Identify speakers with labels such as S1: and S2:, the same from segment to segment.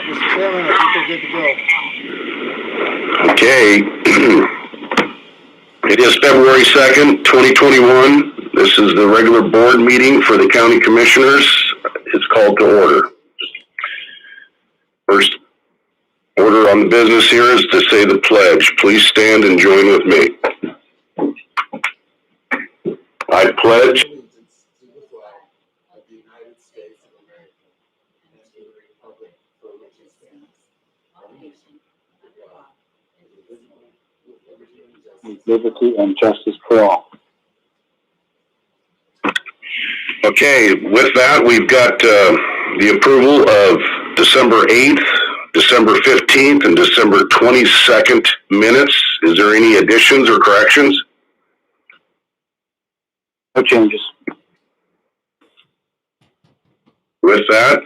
S1: Mr. Chairman, I think we're good to go.
S2: Okay. It is February 2nd, 2021. This is the regular board meeting for the county commissioners. It's called to order. First order on the business here is to say the pledge. Please stand and join with me. I pledge
S3: allegiance to the flag of the United States of America and to the republic for which it stands, one nation, under God, indivisible, with liberty and justice for all.
S2: Okay, with that, we've got the approval of December 8th, December 15th, and December 22nd minutes. Is there any additions or corrections?
S3: No changes.
S2: With that,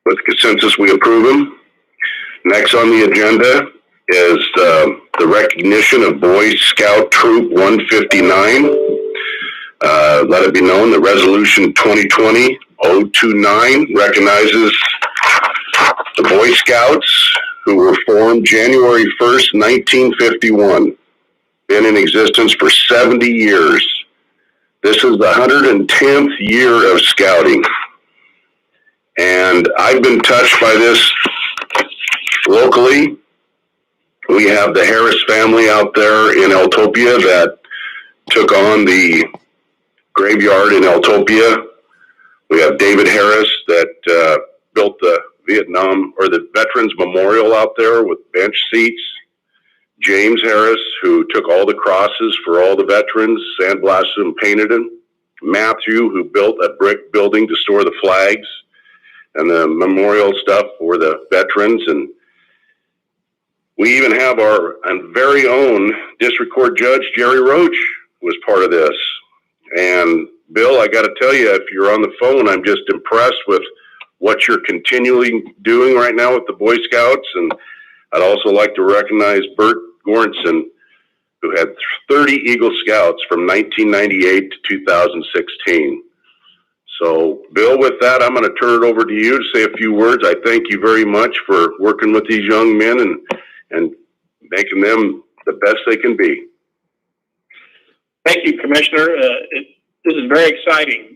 S2: with consensus, we approve them. Next on the agenda is the recognition of Boy Scout Troop 159. Let it be known that Resolution 2020-029 recognizes the Boy Scouts who were formed January 1st, 1951. Been in existence for 70 years. This is the 110th year of scouting. And I've been touched by this locally. We have the Harris family out there in Eltopia that took on the graveyard in Eltopia. We have David Harris that built the the Veterans Memorial out there with bench seats. James Harris, who took all the crosses for all the veterans, sandblasted and painted them. Matthew, who built a brick building to store the flags and the memorial stuff for the veterans. And we even have our very own district court judge, Jerry Roach, was part of this. And Bill, I got to tell you, if you're on the phone, I'm just impressed with what you're continually doing right now with the Boy Scouts. And I'd also like to recognize Bert Goranson, who had 30 Eagle Scouts from 1998 to 2016. So, Bill, with that, I'm going to turn it over to you to say a few words. I thank you very much for working with these young men and making them the best they can be.
S4: Thank you, Commissioner. This is very exciting.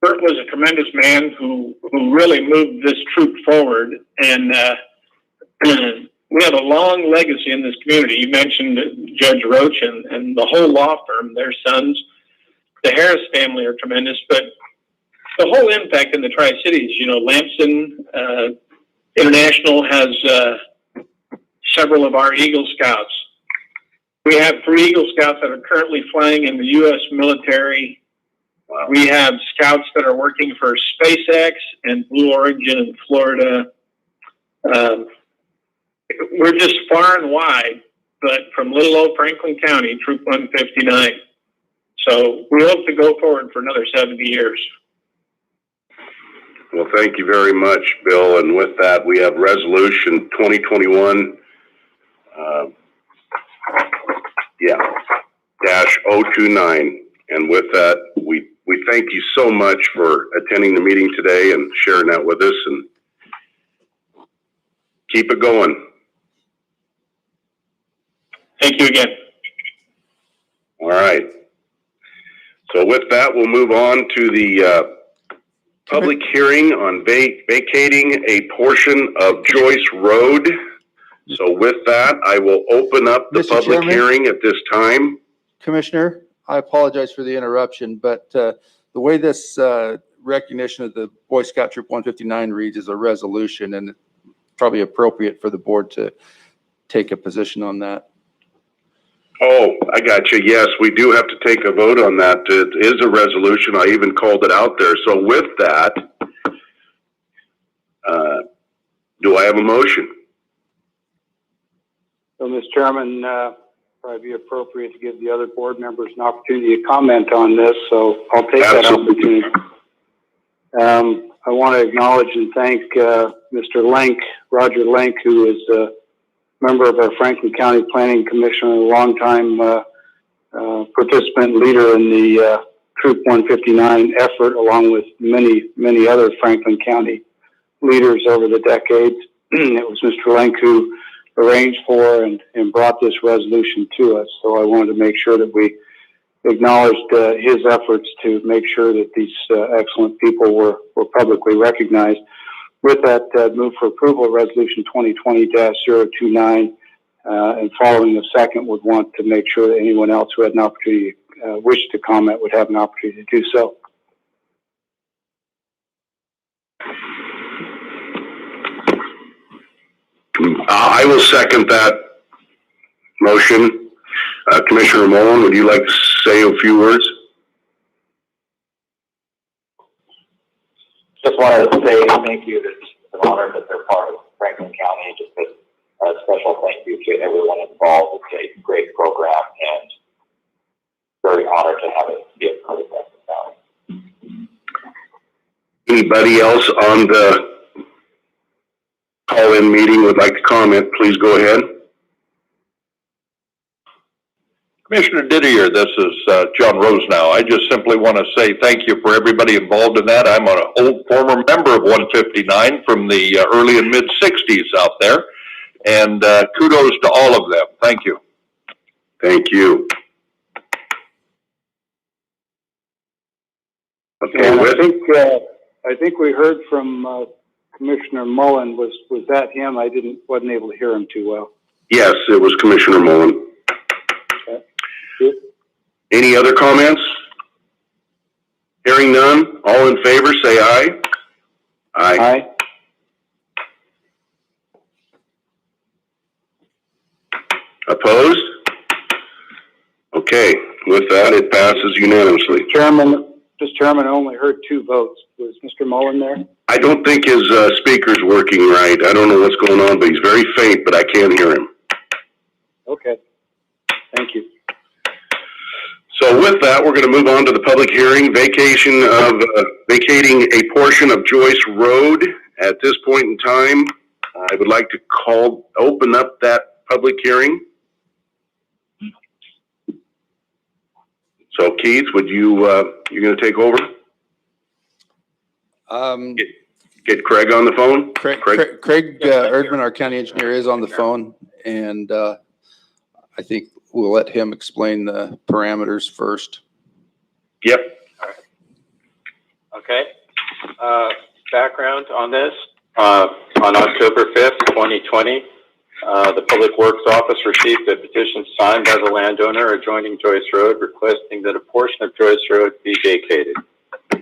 S4: Bert was a tremendous man who really moved this troop forward, and we have a long legacy in this community. You mentioned Judge Roach and the whole law firm, their sons. The Harris family are tremendous, but the whole impact in the Tri-Cities, Lamson International has several of our Eagle Scouts. We have 3 Eagle Scouts that are currently flying in the U.S. military. We have scouts that are working for SpaceX and Blue Origin in Florida. We're just far and wide, but from little old Franklin County, Troop 159. So we hope to go forward for another 70 years.
S2: Well, thank you very much, Bill. And with that, we have Resolution 2021 -029. And with that, we thank you so much for attending the meeting today and sharing that with us, and keep it going.
S4: Thank you again.
S2: All right. So with that, we'll move on to the public hearing on vacating a portion of Joyce Road. So with that, I will open up the
S1: Mr.
S2: public
S1: Chairman?
S2: hearing at this time.
S1: Commissioner, I apologize for the interruption, but the way this recognition of the Boy Scout Troop 159 reads is a resolution, and it's probably appropriate for the board to take a position on that.
S2: Oh, I got you. Yes, we do have to take a vote on that. It is a resolution. I even called it out there. So with that, do I have a motion?
S5: So, Mr. Chairman, probably be appropriate to give the other board members an opportunity to comment on this, so I'll take that opportunity. I want to acknowledge and thank Mr. Link, Roger Link, who is a member of our Franklin County Planning Commission and a longtime participant leader in the Troop 159 effort, along with many other Franklin County leaders over the decades. It was Mr. Lenk who arranged for and brought this resolution to us. So I wanted to make sure that we acknowledged his efforts to make sure that these excellent people were publicly recognized. With that, move for approval of Resolution 2020-029, and following the second, would want to make sure that anyone else who had an opportunity, wished to comment, would have an opportunity to do so.
S2: I will second that motion. Commissioner Mullen, would you like to say a few words?
S6: Just wanted to say thank you. It's an honor that they're part of Franklin County. Just a special thank you to everyone involved. It's a great program and very honored to have it be a part of Franklin County.
S2: Anybody else on the call-in meeting would like to comment? Please go ahead.
S7: Commissioner Didier, this is John Rosenau. I just simply want to say thank you for everybody involved in that. I'm an old former member of 159 from the early and mid-60s out there, and kudos to all of them. Thank you.
S2: Thank you. Okay,
S5: And
S2: with
S5: I think we heard from Commissioner Mullen. Was that him? Wasn't able to hear him too well.
S2: yes, it was Commissioner Mullen. Any other comments? Hearing none, all in favor say aye. Aye.
S5: Aye.
S2: Opposed? Okay, with that, it passes unanimously.
S5: Mr. Chairman, I only heard 2 votes. Was Mr. Mullen there?
S2: I don't think his speaker's working right. I don't know what's going on, but he's very faint, but I can't hear him.
S5: Okay. Thank you.
S2: So with that, we're going to move on to the public hearing, vacating a portion of Joyce Road. At this point in time, I would like to open up that public hearing. So Keith, would you, you're going to take over? Get Craig on the phone?
S1: Craig Erdman, our county engineer, is on the phone, and I think we'll let him explain the parameters first.
S2: Yep.
S8: Okay. Background on this. On October 5th, 2020, the Public Works Office received a petition signed by the landowner adjoining Joyce Road requesting that a portion of Joyce Road be vacated. The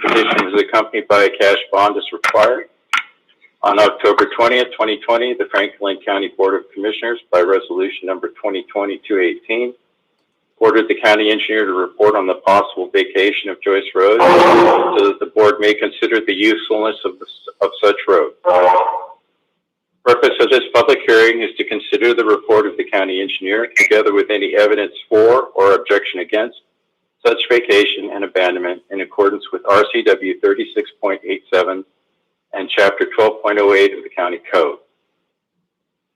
S8: petition is accompanied by a cash bond as required. On October 20th, 2020, the Franklin County Board of Commissioners, by resolution number 2020-218, ordered the county engineer to report on the possible vacation of Joyce Road so that the board may consider the usefulness of such road. The purpose of this public hearing is to consider the report of the county engineer together with any evidence for or objection against such vacation and abandonment in accordance with RCW 36.87 and Chapter 12.08 of the County Code.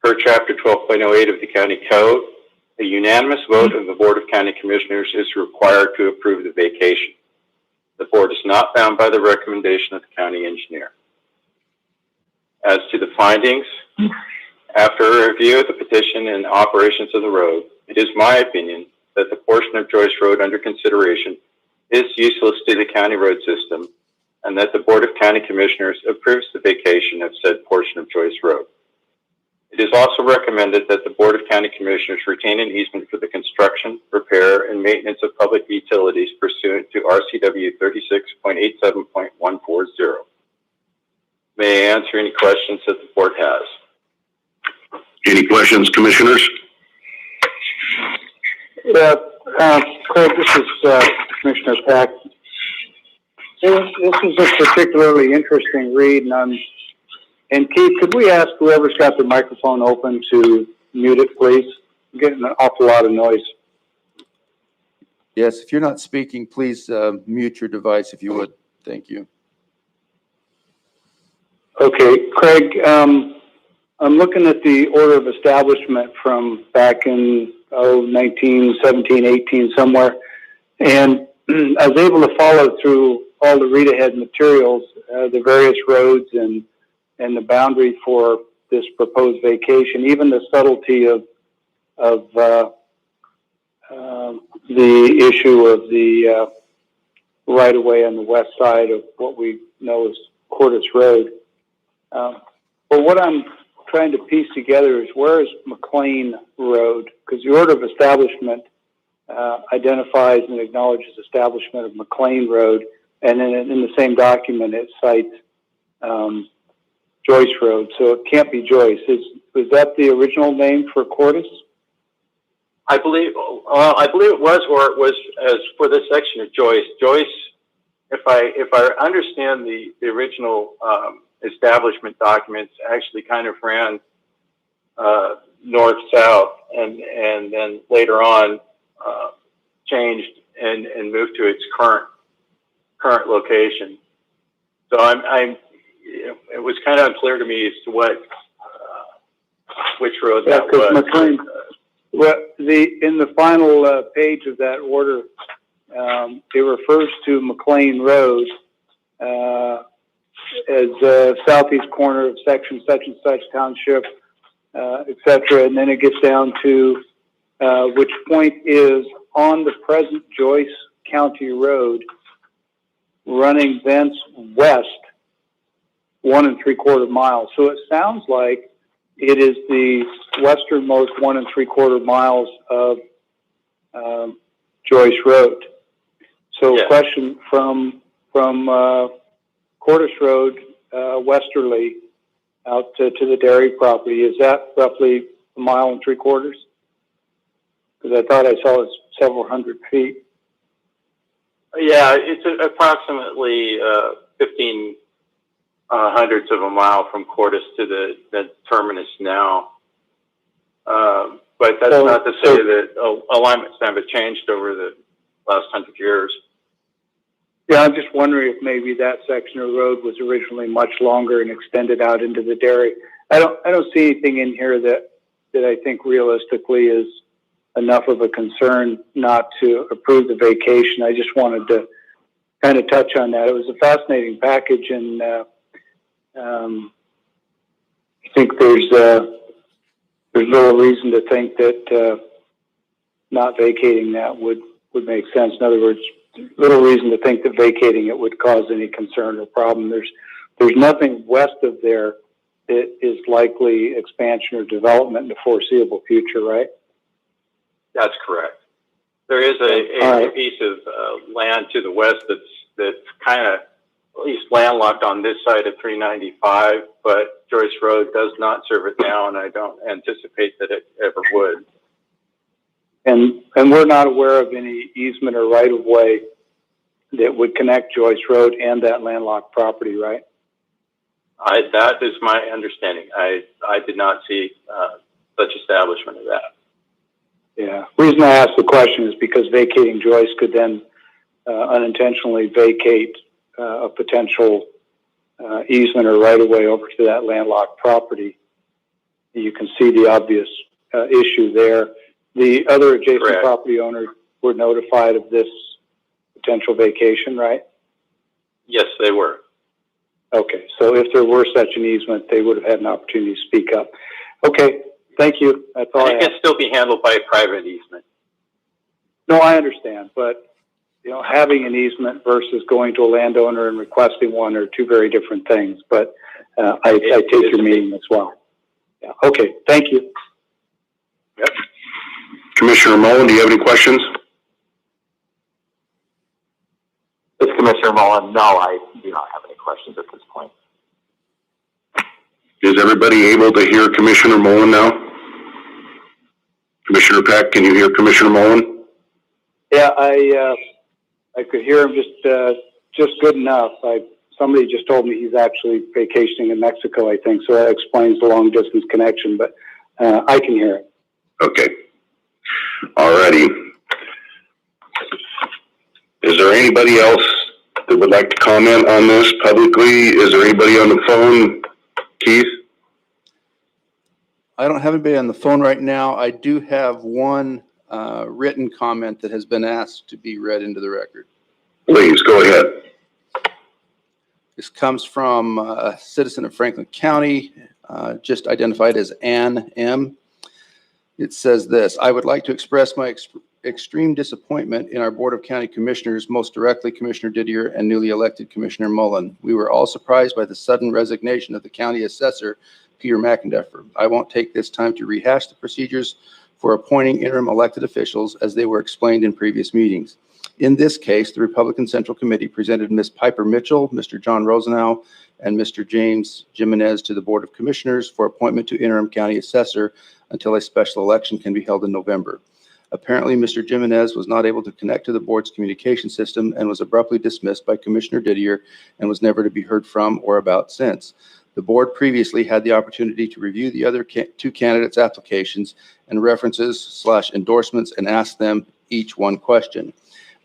S8: Per Chapter 12.08 of the County Code, a unanimous vote of the Board of County Commissioners is required to approve the vacation. The board is not bound by the recommendation of the county engineer. As to the findings, after a review of the petition and operations of the road, it is my opinion that the portion of Joyce Road under consideration is useless to the county road system and that the Board of County Commissioners approves the vacation of said portion of Joyce Road. It is also recommended that the Board of County Commissioners retain an easement for the construction, repair, and maintenance of public utilities pursuant to RCW 36.87.140. May I answer any questions that the board has?
S2: Any questions, commissioners?
S5: Yeah, Craig, this is Commissioner Pack. This is a particularly interesting read, and Keith, could we ask whoever's got their microphone open to mute it, please? I'm getting an awful lot of noise.
S1: Yes, if you're not speaking, please mute your device if you would. Thank you.
S5: Okay, Craig, I'm looking at the order of establishment from back in 1917, 18 somewhere, and I was able to follow through all the read-ahead materials, the various roads and the boundary for this proposed vacation, even the subtlety of the issue of the right-of-way on the west side of what we know as Cordes Road. But what I'm trying to piece together is, where is McLean Road? Because the order of establishment identifies and acknowledges establishment of McLean Road, and then in the same document it cites Joyce Road, so it can't be Joyce. Was that the original name for Cordes?
S8: I believe it was, or it was as for this section of Joyce. Joyce, if I understand the original establishment documents, actually kind of ran north-south, and then later on changed and moved to its current location. So it was kind of unclear to me as to which road that was.
S5: McLean, well, in the final page of that order, it refers to McLean Road as southeast corner of section such and such township, etc. And then it gets down to which point is on the present Joyce County Road, running thence west 1 3/4 miles. So it sounds like it is the westernmost 1 3/4 miles of Joyce Road. So
S8: Yeah.
S5: question from Cordes Road westerly out to the dairy property, is that roughly 1 3/4 miles? Because I thought I saw it several hundred feet.
S8: Yeah, it's approximately 15 hundredths of a mile from Cordes to the terminus now. But that's not to say that alignments haven't changed over the last 100 years.
S5: Yeah, I'm just wondering if maybe that section of road was originally much longer and extended out into the dairy. I don't see anything in here that I think realistically is enough of a concern not to approve the vacation. I just wanted to kind of touch on that. It was a fascinating package, and I think there's little reason to think that not vacating that would make sense. In other words, little reason to think that vacating it would cause any concern or problem. There's nothing west of there that is likely expansion or development in the foreseeable future, right?
S8: That's correct. There is a piece of land to the west that's kind of at least landlocked on this side of 395, but Joyce Road does not serve it now, and I don't anticipate that it ever would.
S5: And we're not aware of any easement or right of way that would connect Joyce Road and that landlocked property, right?
S8: That is my understanding. I did not see such establishment of that.
S5: Yeah. The reason I asked the question is because vacating Joyce could then unintentionally vacate a potential easement or right of way over to that landlocked property. You can see the obvious issue there. The other adjacent
S8: Correct.
S5: Property owners were notified of this potential vacation, right?
S8: Yes, they were.
S5: Okay, so if there were such an easement, they would have had an opportunity to speak up. Okay, thank you. That's all I
S8: It
S5: have.
S8: can still be handled by a private easement.
S5: No, I understand, but having an easement versus going to a landowner and requesting one are two very different things. But I take your meaning as well. Yeah. Okay, thank you.
S8: Yep.
S2: Commissioner Mullen, do you have any questions?
S6: This is Commissioner Mullen. No, I do not have any questions at this point.
S2: Is everybody able to hear Commissioner Mullen now? Commissioner Peck, can you hear Commissioner Mullen?
S5: Yeah, I could hear him just good enough. Somebody just told me he's actually vacationing in Mexico, I think, so that explains the long distance connection. But I can hear it.
S2: Okay. Alrighty. Is there anybody else that would like to comment on this publicly? Is there anybody on the phone? Keith?
S1: I don't have anybody on the phone right now. I do have one written comment that has been asked to be read into the record.
S2: Please, go ahead.
S1: This comes from a citizen of Franklin County, just identified as Ann M. It says this: I would like to express my extreme disappointment in our Board of County Commissioners, most directly Commissioner Didier and newly elected Commissioner Mullen. We were all surprised by the sudden resignation of the county assessor, Peter McIndoe. I won't take this time to rehash the procedures for appointing interim elected officials as they were explained in previous meetings. In this case, the Republican Central Committee presented Ms. Piper Mitchell, Mr. John Rosenau, and Mr. James Jimenez to the Board of Commissioners for appointment to interim county assessor until a special election can be held in November. Apparently, Mr. Jimenez was not able to connect to the board's communication system and was abruptly dismissed by Commissioner Didier and was never to be heard from or about since. The board previously had the opportunity to review the other two candidates' applications and references/endorsements and ask them each one question.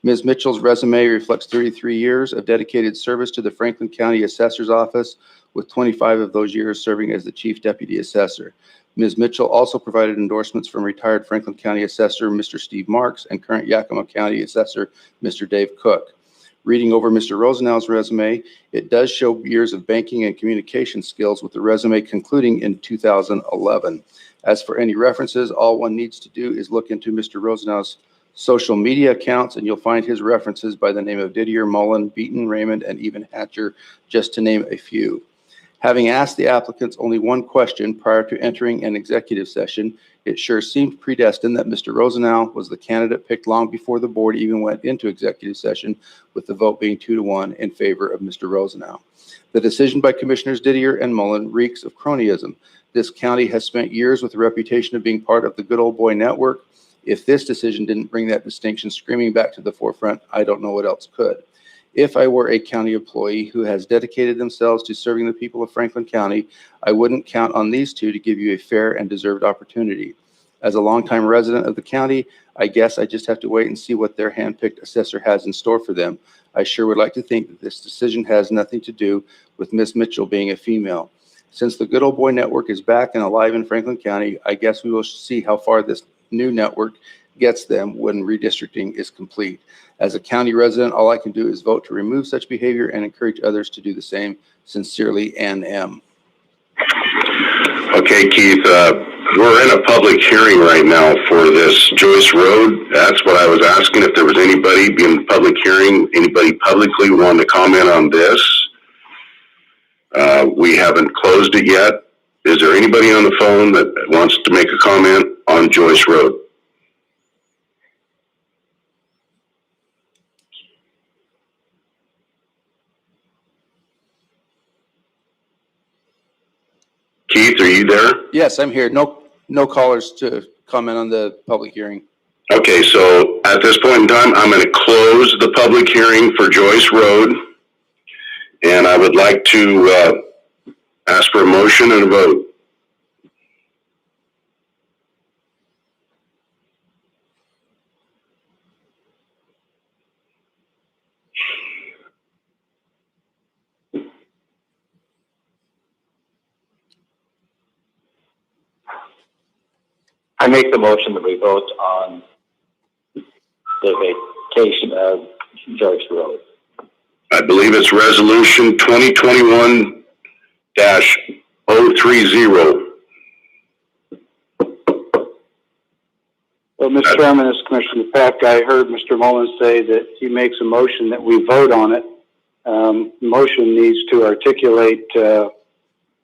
S1: Ms. Mitchell's resume reflects 33 years of dedicated service to the Franklin County Assessor's Office, with 25 of those years serving as the Chief Deputy Assessor. Ms. Mitchell also provided endorsements from retired Franklin County Assessor Mr. Steve Marks and current Yakima County Assessor Mr. Dave Cook. Reading over Mr. Rosenau's resume, it does show years of banking and communication skills, with the resume concluding in 2011. As for any references, all one needs to do is look into Mr. Rosenau's social media accounts, and you'll find his references by the name of Didier, Mullen, Beaton, Raymond, and even Hatcher, just to name a few. Having asked the applicants only one question prior to entering an executive session, it sure seemed predestined that Mr. Rosenau was the candidate picked long before the board even went into executive session, with the vote being 2-1 in favor of Mr. Rosenau. The decision by Commissioners Didier and Mullen reeks of cronyism. This county has spent years with the reputation of being part of the good old boy network. If this decision didn't bring that distinction screaming back to the forefront, I don't know what else could. If I were a county employee who has dedicated themselves to serving the people of Franklin County, I wouldn't count on these two to give you a fair and deserved opportunity. As a longtime resident of the county, I guess I just have to wait and see what their handpicked assessor has in store for them. I sure would like to think that this decision has nothing to do with Miss Mitchell being a female. Since the good old boy network is back and alive in Franklin County, I guess we will see how far this new network gets them when redistricting is complete. As a county resident, all I can do is vote to remove such behavior and encourage others to do the same. Sincerely, Ann M.
S2: Okay, Keith, we're in a public hearing right now for this Joyce Road. That's what I was asking, if there was anybody in the public hearing, anybody publicly wanting to comment on this. We haven't closed it yet. Is there anybody on the phone that wants to make a comment on Joyce Road? Keith, are you there?
S1: Yes, I'm here. No callers to comment on the public hearing.
S2: Okay, so at this point in time, I'm going to close the public hearing for Joyce Road. And I would like to ask for a motion and a vote.
S6: I make the motion that we vote on the vacation of Joyce Road.
S2: I believe it's resolution 2021-030.
S5: Well, Mr. Chairman, as Commissioner Peck, I heard Mr. Mullen say that he makes a motion that we vote on it. The motion needs to articulate to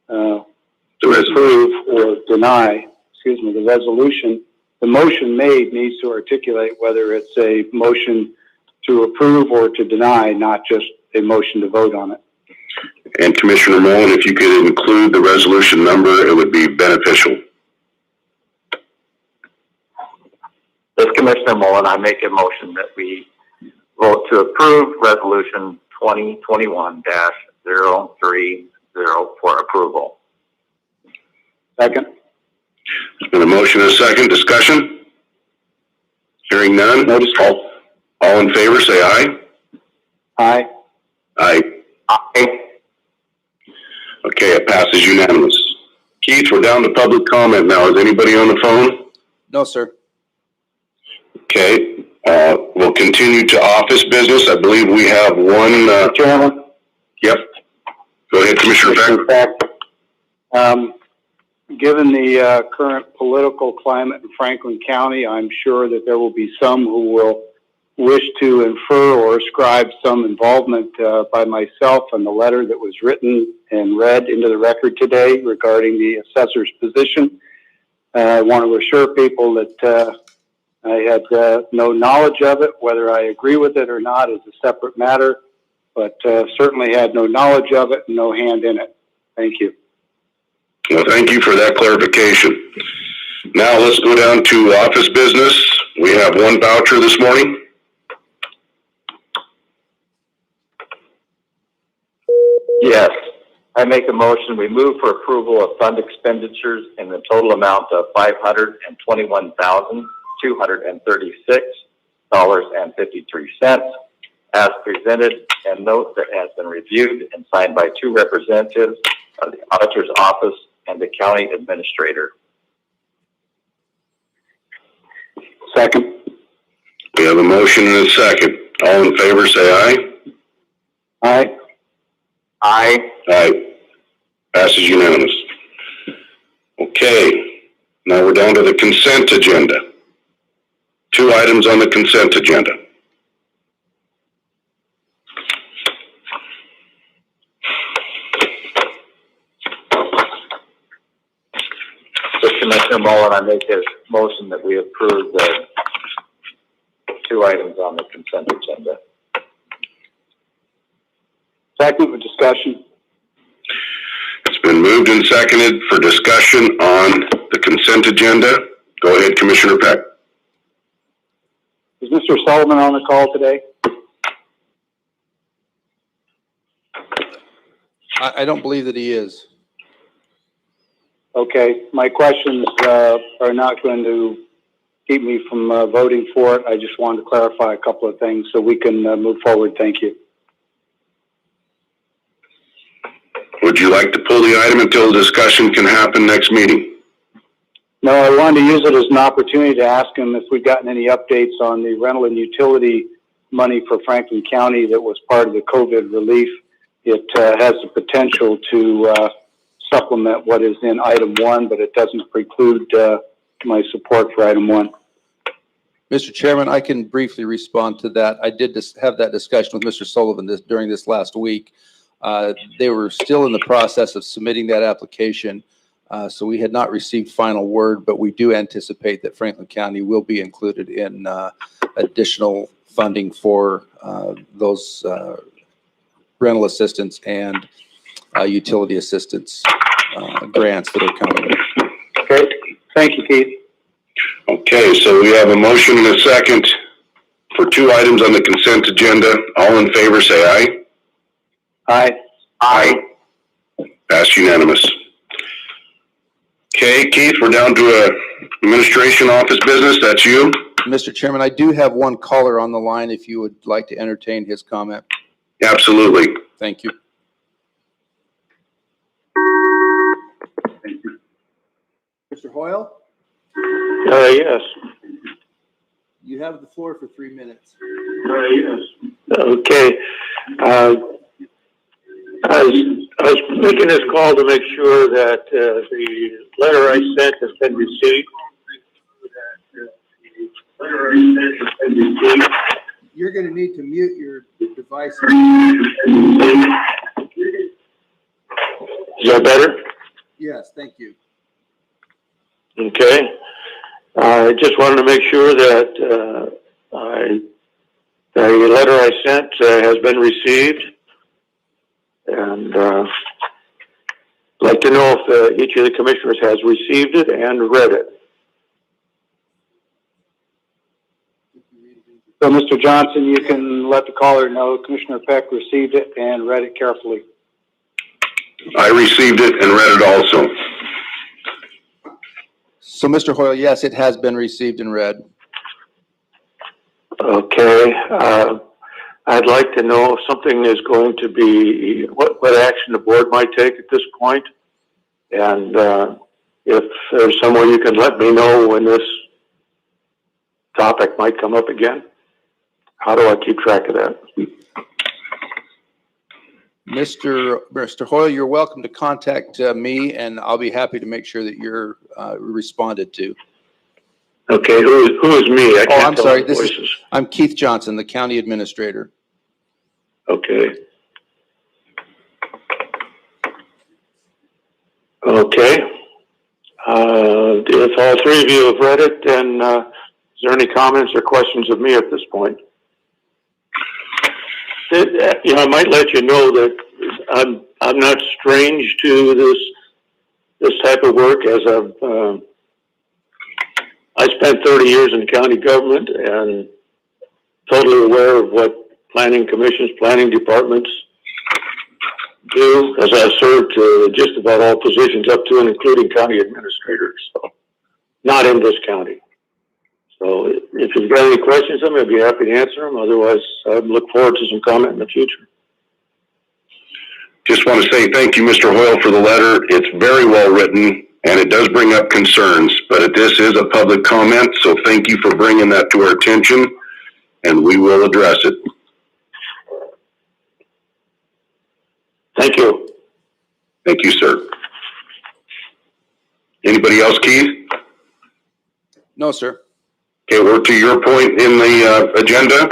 S5: approve or deny. The resolution. The motion made needs to articulate whether it's a motion to approve or to deny, not just a motion to vote on it.
S2: And Commissioner Mullen, if you could include the resolution number, it would be beneficial.
S6: This Commissioner Mullen, I make a motion that we vote to approve resolution 2021-030 for approval.
S5: Second.
S2: There's been a motion and a second. Discussion? Hearing none.
S5: No discussion.
S2: All in favor, say aye.
S5: Aye.
S2: Aye.
S6: Aye.
S2: Okay, it passes unanimous. Keith, we're down to public comment now. Is anybody on the phone?
S1: No, sir.
S2: Okay, We'll continue to office business. I believe we have one,
S5: Mr. Chairman?
S2: yep. Go ahead, Commissioner Peck.
S5: Given the current political climate in Franklin County, I'm sure that there will be some who will wish to infer or ascribe some involvement by myself in the letter that was written and read into the record today regarding the assessor's position. I want to assure people that I had no knowledge of it. Whether I agree with it or not is a separate matter, but certainly had no knowledge of it and no hand in it. Thank you.
S2: Well, thank you for that clarification. Now let's go down to office business. We have one voucher this morning.
S6: Yes. I make a motion, we move for approval of fund expenditures in the total amount of $521,236.53 as presented, and note that has been reviewed and signed by 2 representatives of the Auditor's Office and the County Administrator.
S5: Second.
S2: We have a motion and a second. All in favor, say aye.
S5: Aye.
S6: Aye.
S2: Aye. Passes unanimous. Okay, now we're down to the consent agenda. 2 items on the consent agenda.
S6: So Commissioner Mullen, I make a motion that we approve the 2 items on the consent agenda.
S5: Second for discussion.
S2: It's been moved and seconded for discussion on the consent agenda. Go ahead, Commissioner Peck.
S5: Is Mr. Sullivan on the call today?
S1: I don't believe that he is.
S5: Okay, my questions are not going to keep me from voting for it. I just wanted to clarify a couple of things so we can move forward. Thank you.
S2: Would you like to pull the item until the discussion can happen next meeting?
S5: No, I wanted to use it as an opportunity to ask him if we've gotten any updates on the rental and utility money for Franklin County that was part of the COVID relief. It has the potential to supplement what is in item 1, but it doesn't preclude my support for item 1.
S1: Mr. Chairman, I can briefly respond to that. I did have that discussion with Mr. Sullivan during this last week. They were still in the process of submitting that application, so we had not received final word, but we do anticipate that Franklin County will be included in additional funding for those rental assistance and utility assistance grants that are coming.
S5: Okay, thank you, Keith.
S2: Okay, so we have a motion and a second for 2 items on the consent agenda. All in favor, say aye.
S5: Aye.
S2: Aye. Passed unanimous. Okay, Keith, we're down to administration office business. That's you.
S1: Mr. Chairman, I do have one caller on the line if you would like to entertain his comment.
S2: Absolutely.
S1: Thank you. Mr. Hoyle,
S5: Yes.
S1: you have the floor for 3 minutes.
S5: Yes. Okay. I was making this call to make sure that the letter I sent has been received.
S1: You're going to need to mute your device.
S5: Is that better?
S1: Yes, thank you.
S5: Okay. I just wanted to make sure that the letter I sent has been received. And I'd like to know if each of the commissioners has received it and read it. So, Mr. Johnson, you can let the caller know Commissioner Peck received it and read it carefully.
S2: I received it and read it also.
S1: So, Mr. Hoyle, yes, it has been received and read.
S5: Okay. I'd like to know if something is going to be, what action the board might take at this point. And if there's someone you can let me know when this topic might come up again. How do I keep track of that?
S1: Mr. Hoyle, you're welcome to contact me, and I'll be happy to make sure that you're responded to.
S5: Okay, who is me? I
S1: Oh, I'm
S5: tell
S1: sorry.
S5: the voices.
S1: I'm Keith Johnson, the county administrator.
S5: Okay. Okay. If all three of you have read it, then is there any comments or questions of me at this point? I might let you know that I'm not strange to this type of work, as I spent 30 years in county government and totally aware of what planning commissions, planning departments do, as I've served just about all positions up to and including county administrators. So, not in this county. So if you've got any questions, I'd be happy to answer them. Otherwise, I look forward to some comment in the future.
S2: Just want to say thank you, Mr. Hoyle, for the letter. It's very well written, and it does bring up concerns, but this is a public comment, so thank you for bringing that to our attention, and we will address it.
S5: Thank you.
S2: Thank you, sir. Anybody else, Keith?
S1: No, sir.
S2: Okay, we're to your point in the agenda.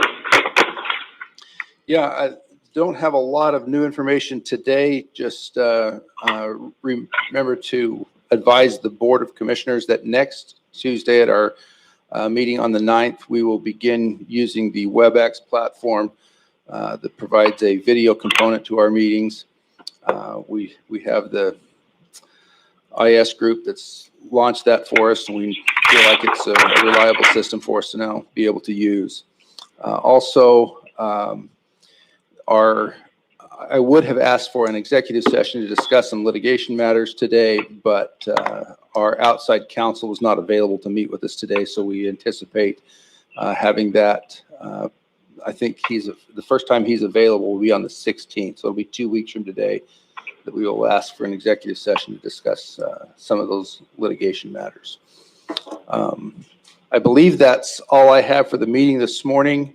S1: Yeah, I don't have a lot of new information today. Just remember to advise the Board of Commissioners that next Tuesday at our meeting on the 9th, we will begin using the WebEx platform that provides a video component to our meetings. We have the IS group that's launched that for us, and we feel like it's a reliable system for us to now be able to use. Also, I would have asked for an executive session to discuss some litigation matters today, but our outside counsel was not available to meet with us today, so we anticipate having that. I think the first time he's available will be on the 16th, so it'll be 2 weeks from today that we will ask for an executive session to discuss some of those litigation matters. I believe that's all I have for the meeting this morning.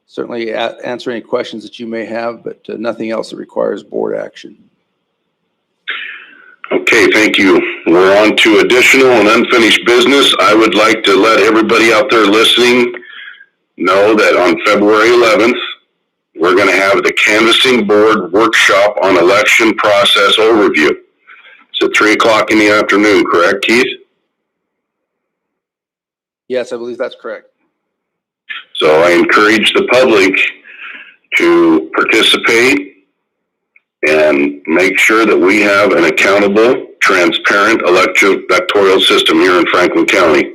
S1: Certainly answer any questions that you may have, but nothing else that requires board action.
S2: Okay, thank you. We're on to additional and unfinished business. I would like to let everybody out there listening know that on February 11th, we're going to have the Canvassing Board workshop on election process overview. It's at 3 o'clock in the afternoon, correct, Keith?
S1: Yes, I believe that's correct.
S2: So I encourage the public to participate and make sure that we have an accountable, transparent electoral system here in Franklin County.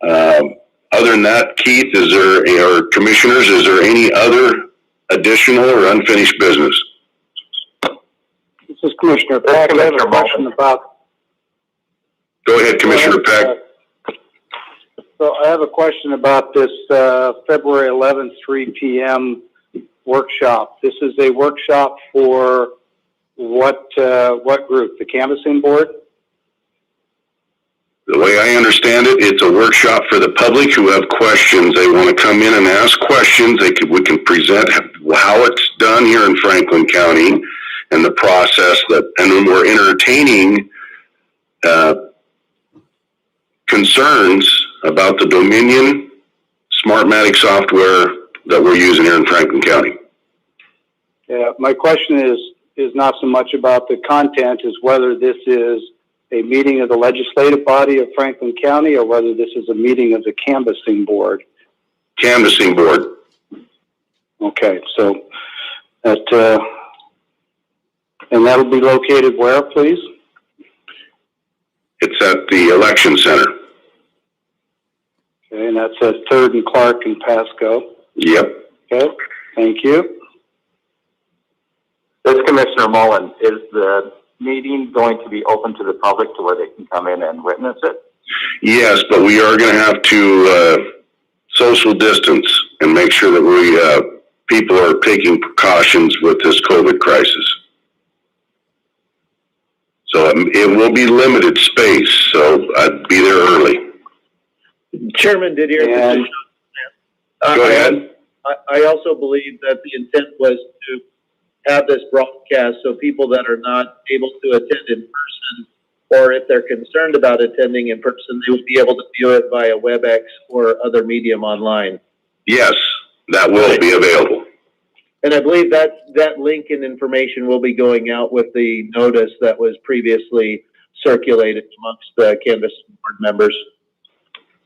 S2: Other than that, Keith, or commissioners, is there any other additional or unfinished business?
S5: This is Commissioner Peck. I have a question about.
S2: Go ahead, Commissioner Peck.
S5: So I have a question about this February 11th, 3 p.m. workshop. This is a workshop for what group? The Canvassing Board?
S2: The way I understand it, it's a workshop for the public who have questions. They want to come in and ask questions. We can present how it's done here in Franklin County and the process and then we're entertaining concerns about the Dominion Smartmatic software that we're using here in Franklin County.
S5: Yeah, my question is not so much about the content as whether this is a meeting of the legislative body of Franklin County or whether this is a meeting of the Canvassing Board.
S2: Canvassing Board.
S5: Okay, so that and that'll be located where, please?
S2: It's at the Election Center.
S5: Okay, and that's at 3rd and Clark in Pasco.
S2: Yep.
S5: Okay, thank you.
S6: This is Commissioner Mullen. Is the meeting going to be open to the public to where they can come in and witness it?
S2: Yes, but we are going to have to social distance and make sure that people are taking precautions with this COVID crisis. So it will be limited space, so I'd be there early.
S9: Chairman Didier, this is
S2: Go ahead.
S9: I also believe that the intent was to have this broadcast so people that are not able to attend in person, or if they're concerned about attending in person, they would be able to view it via WebEx or other medium online.
S2: Yes, that will be available.
S9: And I believe that link and information will be going out with the notice that was previously circulated amongst the Canvas board members.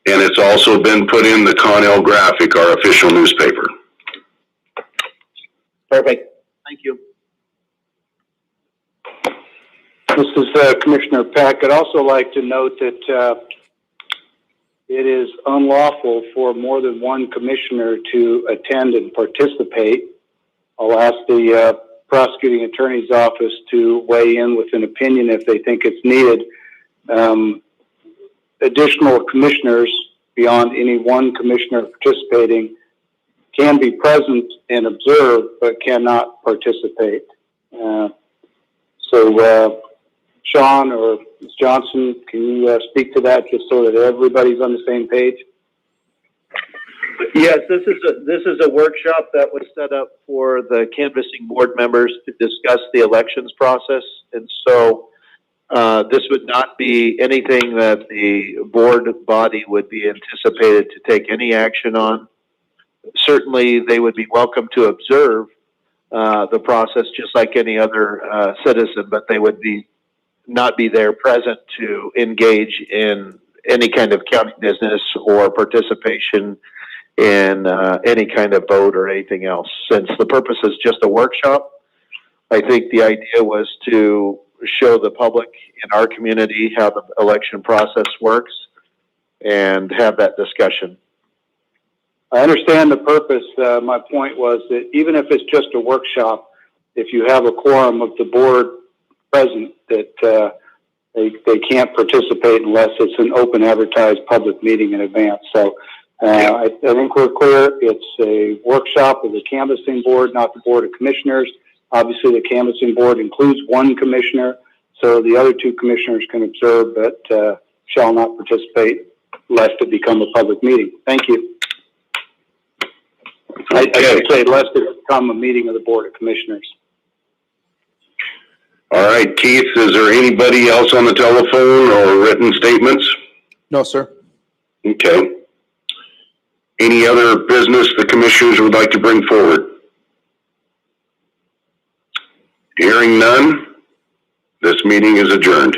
S2: And it's also been put in the Connell Graphic, our official newspaper.
S9: Perfect. Thank you.
S5: This is Commissioner Peck. I'd also like to note that it is unlawful for more than one commissioner to attend and participate. I'll ask the prosecuting attorney's office to weigh in with an opinion if they think it's needed. Additional commissioners beyond any one commissioner participating can be present and observe, but cannot participate. So Sean or Ms. Johnson, can you speak to that just so that everybody's on the same page?
S9: Yes, this is a workshop that was set up for the canvassing board members to discuss the elections process. And so this would not be anything that the board body would be anticipated to take any action on. Certainly, they would be welcome to observe the process just like any other citizen, but they would not be there present to engage in any kind of county business or participation in any kind of vote or anything else. Since the purpose is just a workshop, I think the idea was to show the public in our community how the election process works and have that discussion.
S5: I understand the purpose. My point was that even if it's just a workshop, if you have a quorum of the board present, that they can't participate unless it's an open advertised public meeting in advance. So I think we're clear. It's a workshop of the canvassing board, not the board of commissioners. Obviously, the canvassing board includes one commissioner, so the other two commissioners can observe, but shall not participate lest it become a public meeting. Thank you. I should say lest it become a meeting of the board of commissioners.
S2: All right, Keith, is there anybody else on the telephone or written statements?
S1: No, sir.
S2: Okay. Any other business the commissioners would like to bring forward? Hearing none, this meeting is adjourned.